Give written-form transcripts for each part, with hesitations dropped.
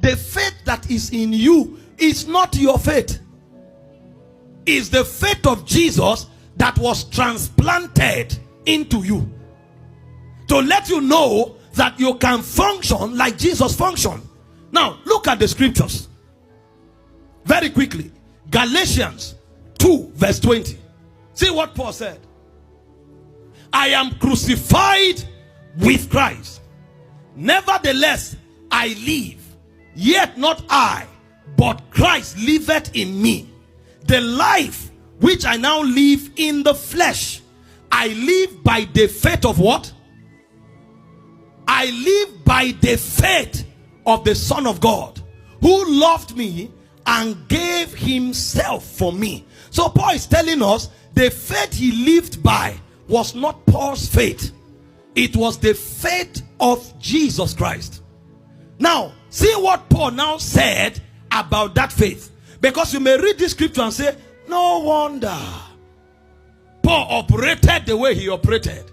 the faith that is in you is not your faith. It's the faith of Jesus that was transplanted into you, to let you know that you can function like Jesus functioned. Now, look at the scriptures very quickly. Galatians 2 verse 20. See what Paul said. I am crucified with Christ. Nevertheless, I live, yet not I, but Christ liveth in me. The life which I now live in the flesh, I live by the faith of what? I live by the faith of the Son of God, who loved me and gave himself for me. So Paul is telling us the faith he lived by was not Paul's faith. It was the faith of Jesus Christ. Now, see what Paul now said about that faith. Because you may read this scripture and say, no wonder Paul operated the way he operated.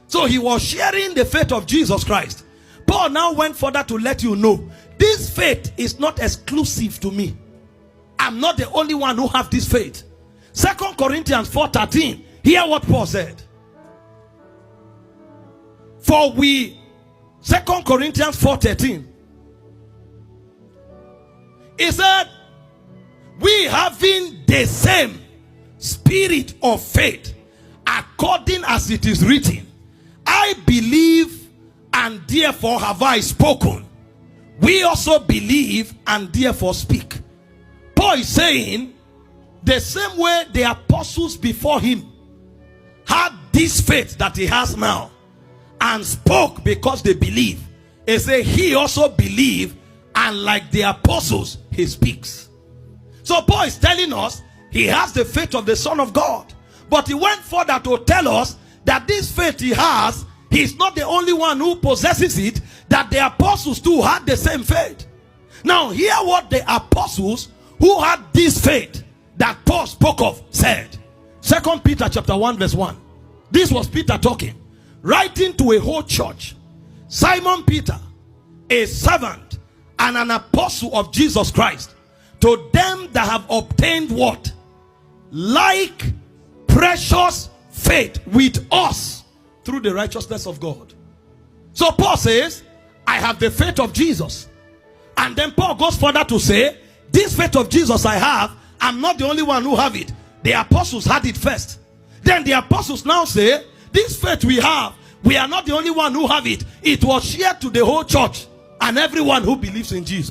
So he was sharing the faith of Jesus Christ. Paul now went further to let you know, this faith is not exclusive to me. I'm not the only one who have this faith. 2 Corinthians 4:13. Hear what Paul said. For we, 2 Corinthians 4:13. He said, we having the same spirit of faith, according as it is written, I believe and therefore have I spoken. We also believe and therefore speak. Paul is saying, the same way the apostles before him had this faith that he has now and spoke because they believe, he said he also believed, and like the apostles he speaks. So Paul is telling us he has the faith of the Son of God, but he went further to tell us that this faith he has, he's not the only one who possesses it, that the apostles too had the same faith. Now hear what the apostles who had this faith that Paul spoke of said. 2 Peter chapter 1 verse 1. This was Peter talking, writing to a whole church. Simon Peter, a servant and an apostle of Jesus Christ, to them that have obtained what? Like precious faith with us through the righteousness of God. So Paul says, I have the faith of Jesus. And then Paul goes further to say, this faith of Jesus I have, I'm not the only one who have it. The apostles had it first. Then the apostles now say, this faith we have, we are not the only one who have it. It was shared to the whole church and everyone who believes in Jesus.